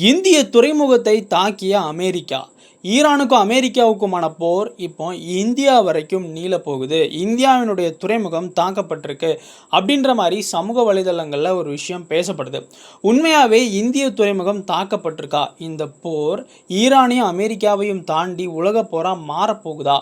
இந்திய துறைமுகத்தை தாக்கிய அமெரிக்கா. ஈரானுக்கும் அமெரிக்காவுக்குமான போர் இப்போ இந்தியா வரைக்கும் நீளப்போகுது. இந்தியாவினுடைய துறைமுகம் தாக்கப்பட்டிருக்கு அப்படின்ற மாதிரி சமூக வலைதளங்களில் ஒரு விஷயம் பேசப்படுது. உண்மையாகவே இந்திய துறைமுகம் தாக்கப்பட்டிருக்கா? இந்த போர் ஈரானையும் அமெரிக்காவையும் தாண்டி உலக போராக மாறப்போகுதா?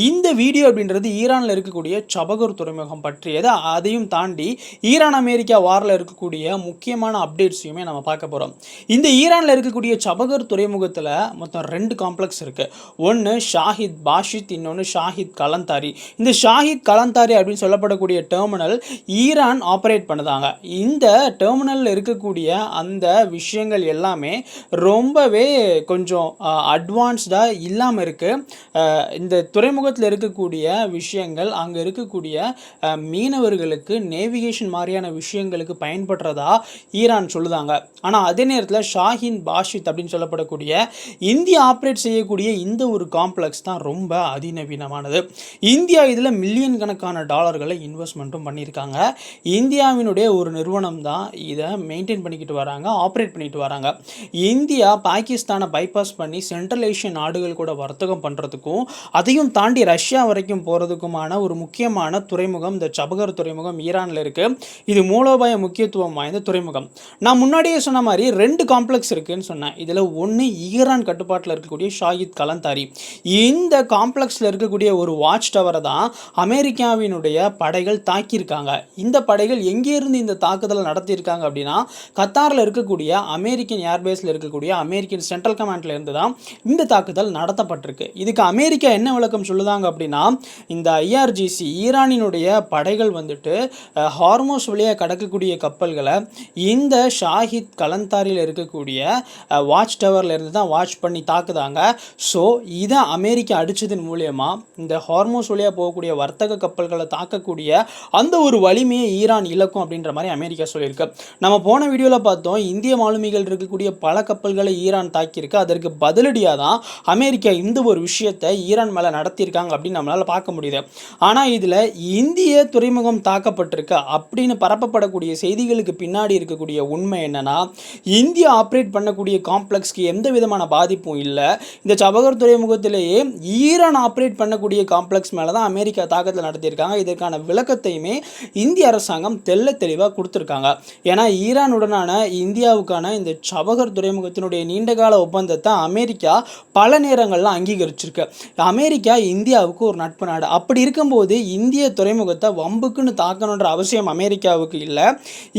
இந்த வீடியோ அப்படின்றது ஈரானில் இருக்கக்கூடிய சபகர் துறைமுகம் பற்றியது. அதையும் தாண்டி ஈரான் அமெரிக்கா வாரில் இருக்கக்கூடிய முக்கியமான அப்டேட்ஸையுமே நம்ம பார்க்க போகிறோம். இந்த ஈரானில் இருக்கக்கூடிய சபகர் துறைமுகத்தில் மொத்தம் 2 காம்ப்ளெக்ஸ் இருக்கு. ஒன்று ஷாஹித் பாஷித், இன்னொன்று ஷாஹித் கலந்தாரி. இந்த ஷாஹித் கலந்தாரி அப்படின்னு சொல்லப்படக்கூடிய டெர்மினல் ஈரான் ஆப்ரேட் பண்ணுதாங்க. இந்த டெர்மினலில் இருக்கக்கூடிய அந்த விஷயங்கள் எல்லாமே ரொம்பவே கொஞ்சம் அட்வான்ஸ்டாக இல்லாமல் இருக்குது. இந்த துறைமுகத்தில் இருக்கக்கூடிய விஷயங்கள் அங்கே இருக்கக்கூடிய மீனவர்களுக்கு நேவிகேஷன் மாதிரியான விஷயங்களுக்கு பயன்படுறதா ஈரான் சொல்லுதாங்க. ஆனால் அதே நேரத்தில் ஷாஹின் பாஷித் அப்படின்னு சொல்லப்படக்கூடிய இந்தியா ஆப்ரேட் செய்யக்கூடிய இந்த ஒரு காம்ப்ளெக்ஸ் தான் ரொம்ப அதிநவீனமானது. இந்தியா இதில் மில்லியன் கணக்கான டாலர்களை இன்வெஸ்ட்மெண்ட்டும் பண்ணியிருக்காங்க. இந்தியாவினுடைய ஒரு நிறுவனம் தான் இதை மெயின்டைன் பண்ணிக்கிட்டு வராங்க, ஆப்ரேட் பண்ணிட்டு வராங்க. இந்தியா பாகிஸ்தானை பைபாஸ் பண்ணி சென்ட்ரல் ஏஷியன் நாடுகள் கூட வர்த்தகம் பண்ணுறதுக்கும் அதையும் தாண்டி ரஷ்யா வரைக்கும் போகிறதுக்குமான ஒரு முக்கியமான துறைமுகம் இந்த சபகர் துறைமுகம் ஈரானில் இருக்குது. இது மூலோபாய முக்கியத்துவம் வாய்ந்த துறைமுகம். நான் முன்னாடியே சொன்ன மாதிரி 2 காம்ப்ளெக்ஸ் இருக்குன்னு சொன்னேன். இதில் ஒன்று ஈரான் கட்டுப்பாட்டில் இருக்கக்கூடிய ஷாஹித் கலந்தாரி. இந்த காம்ப்ளெக்ஸில் இருக்கக்கூடிய ஒரு வாட்ச் டவரை தான் அமெரிக்காவினுடைய படைகள் தாக்கியிருக்காங்க. இந்த படைகள் எங்கேருந்து இந்த தாக்குதலை நடத்தியிருக்காங்க அப்படின்னா கத்தாரில் இருக்கக்கூடிய அமெரிக்கன் ஏர்பேஸில் இருக்கக்கூடிய அமெரிக்கன் சென்ட்ரல் கமாண்டில் இருந்து தான் இந்த தாக்குதல் நடத்தப்பட்டிருக்கு. இதுக்கு அமெரிக்கா என்ன விளக்கம் சொல்லுதாங்க அப்படின்னா, இந்த ஐஆர்ஜிசி ஈரானினுடைய படைகள் வந்துட்டு ஹார்மோஸ் வழியாக கடக்கக்கூடிய கப்பல்களை இந்த ஷாஹித் கலந்தாரியில் இருக்கக்கூடிய வாட்ச் டவரில் இருந்து தான் வாட்ச் பண்ணி தாக்குதாங்க. ஸோ இதை அமெரிக்கா அடித்ததன் மூலயமா இந்த ஹார்மோஸ் வழியாக போகக்கூடிய வர்த்தக கப்பல்களை தாக்கக்கூடிய அந்த ஒரு வலிமையை ஈரான் இழக்கும் அப்படின்ற மாதிரி அமெரிக்கா சொல்லியிருக்கு. நம்ம போன வீடியோவில் பார்த்தோம், இந்திய மாலுமிகள் இருக்கக்கூடிய பல கப்பல்களை ஈரான் தாக்கியிருக்கு. அதற்கு பதிலடியாக தான் அமெரிக்கா இந்த ஒரு விஷயத்தை ஈரான் மேலே நடத்தியிருக்காங்க அப்படின்னு நம்மளால் பார்க்க முடியுது. ஆனால் இதில் இந்திய துறைமுகம் தாக்கப்பட்டிருக்கு அப்படின்னு பரப்பப்படக்கூடிய செய்திகளுக்கு பின்னாடி இருக்கக்கூடிய உண்மை என்னன்னா, இந்தியா ஆப்ரேட் பண்ணக்கூடிய காம்ப்ளெக்ஸ்க்கு எந்த விதமான பாதிப்பும் இல்லை. இந்த சபகர் துறைமுகத்திலேயே ஈரான் ஆப்ரேட் பண்ணக்கூடிய காம்ப்ளெக்ஸ் மேலே தான் அமெரிக்கா தாக்குதல் நடத்தியிருக்காங்க. இதற்கான விளக்கத்தையுமே இந்திய அரசாங்கம் தெளிவாக கொடுத்துருக்காங்க. ஏன்னா ஈரானுடனான இந்தியாவுக்கான இந்த சபகர் துறைமுகத்தினுடைய நீண்டகால ஒப்பந்தத்தை அமெரிக்கா பல நேரங்களில் அங்கீகரிச்சிருக்கு. அமெரிக்கா இந்தியாவுக்கு ஒரு நட்பு நாடு. அப்படி இருக்கும்போது இந்திய துறைமுகத்தை வம்புக்குன்னு தாக்கணுன்ற அவசியம் அமெரிக்காவுக்கு இல்லை.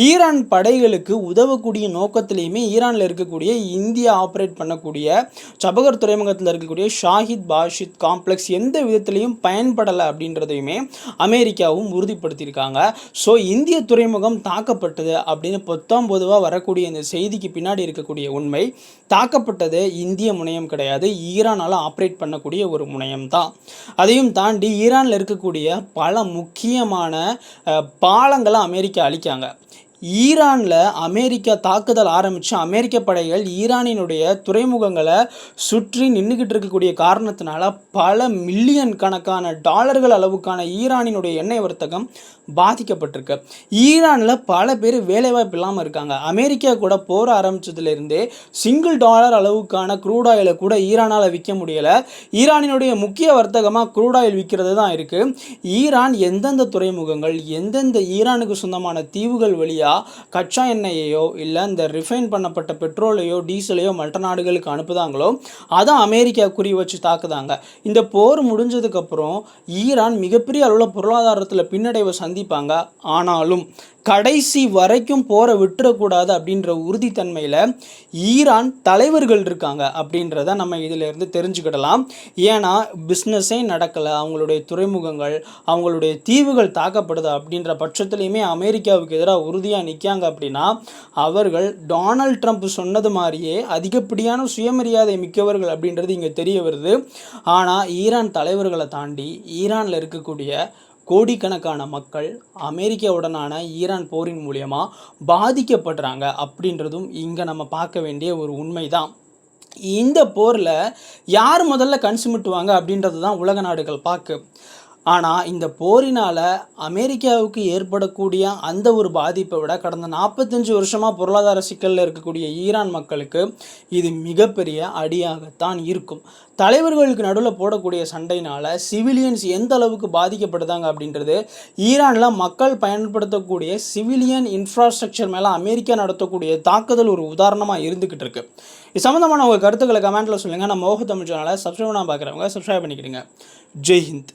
ஈரான் படைகளுக்கு உதவக்கூடிய நோக்கத்திலையுமே ஈரானில் இருக்கக்கூடிய இந்தியா ஆப்ரேட் பண்ணக்கூடிய சபகர் துறைமுகத்தில் இருக்கக்கூடிய ஷாஹித் பாஷித் காம்ப்ளெக்ஸ் எந்த விதத்திலையும் பயன்படலை அப்படின்றதையுமே அமெரிக்காவும் உறுதிப்படுத்தியிருக்காங்க. ஸோ இந்திய துறைமுகம் தாக்கப்பட்டது அப்படின்னு பொதுவாக வரக்கூடிய இந்த செய்திக்கு பின்னாடி இருக்கக்கூடிய உண்மை, தாக்கப்பட்டது இந்திய முனையம் கிடையாது, ஈரானால் ஆப்ரேட் பண்ணக்கூடிய ஒரு முனையம் தான். அதையும் தாண்டி ஈரானில் இருக்கக்கூடிய பல முக்கியமான பாலங்களை அமெரிக்கா அழிக்காங்க. ஈரானில் அமெரிக்கா தாக்குதல் ஆரம்பித்து அமெரிக்க படைகள் ஈரானினுடைய துறைமுகங்களை சுற்றி நின்றுக்கிட்டு இருக்கக்கூடிய காரணத்தினால பல மில்லியன் கணக்கான டாலர்கள் அளவுக்கான ஈரானினுடைய எண்ணெய் வர்த்தகம் பாதிக்கப்பட்டிருக்கு. ஈரானில் பல பேர் வேலைவாய்ப்பு இல்லாமல் இருக்காங்க. அமெரிக்கா கூட போர் ஆரம்பித்ததுலேருந்தே $1 அளவுக்கான க்ரூட் ஆயிலை கூட ஈரானால் விற்க முடியலை. ஈரானினுடைய முக்கிய வர்த்தகமாக க்ரூட் ஆயில் விற்கிறது தான் இருக்குது. ஈரான் எந்தெந்த துறைமுகங்கள் எந்தெந்த ஈரானுக்கு சொந்தமான தீவுகள் வழியாக கச்சா எண்ணெயையோ இல்லை இந்த ரிஃபைன் பண்ணப்பட்ட பெட்ரோலையோ டீசலையோ மற்ற நாடுகளுக்கு அனுப்புதாங்களோ அதை அமெரிக்கா குறி வச்சு தாக்குதாங்க. இந்த போர் முடிஞ்சதுக்கப்புறம் ஈரான் மிகப்பெரிய அளவில் பொருளாதாரத்தில் பின்னடைவை சந்திப்பாங்க. ஆனாலும் கடைசி வரைக்கும் போரை விட்டுறக்கூடாது அப்படின்ற உறுதித்தன்மையில் ஈரான் தலைவர்கள் இருக்காங்க அப்படின்றத நம்ம இதிலேருந்து தெரிஞ்சுக்கிடலாம். ஏன்னா பிஸ்னஸே நடக்கலை, அவங்களுடைய துறைமுகங்கள் அவங்களுடைய தீவுகள் தாக்கப்படுது அப்படின்ற பட்சத்துலையுமே அமெரிக்காவுக்கு எதிராக உறுதியாக நிற்காங்க அப்படின்னா அவர்கள் டொனால்ட் ட்ரம்ப் சொன்னது மாதிரியே அதிகப்படியான சுயமரியாதை மிக்கவர்கள் அப்படின்றது இங்கே தெரிய வருது. ஆனால் ஈரான் தலைவர்களை தாண்டி ஈரானில் இருக்கக்கூடிய கோடிக்கணக்கான மக்கள் அமெரிக்காவுடனான ஈரான் போரின் மூலமாக பாதிக்கப்படுறாங்க அப்படின்றதும் இங்கே நம்ம பார்க்க வேண்டிய ஒரு உண்மை தான். இந்த போரில் யார் முதல்ல கண் சிமிட்டுவாங்க அப்படின்றது தான் உலக நாடுகள் பார்க்கு. ஆனால் இந்த போரினால் அமெரிக்காவுக்கு ஏற்படக்கூடிய அந்த ஒரு பாதிப்பை விட கடந்த 45 வருஷமாக பொருளாதார சிக்கலில் இருக்கக்கூடிய ஈரான் மக்களுக்கு இது மிகப்பெரிய அடியாகத்தான் இருக்கும். தலைவர்களுக்கு நடுவில் போடக்கூடிய சண்டையினால் சிவிலியன்ஸ் எந்த அளவுக்கு பாதிக்கப்படுதாங்க அப்படின்றது ஈரானில் மக்கள் பயன்படுத்தக்கூடிய சிவிலியன் இன்ஃப்ராஸ்ட்ரக்சர் மேலே அமெரிக்கா நடத்தக்கூடிய தாக்குதல் ஒரு உதாரணமாக இருந்துக்கிட்டு இருக்கு. இது சம்மந்தமான உங்கள் கருத்துக்களை கமெண்ட்டில் சொல்லுங்கள். நம்ம மோக தமிழ் சேனலை சப்ஸ்கிரைப் பண்ணால் பார்க்குறவங்க சப்ஸ்கிரைப் பண்ணிக்கிடுங்க. ஜெய் ஹிந்த்.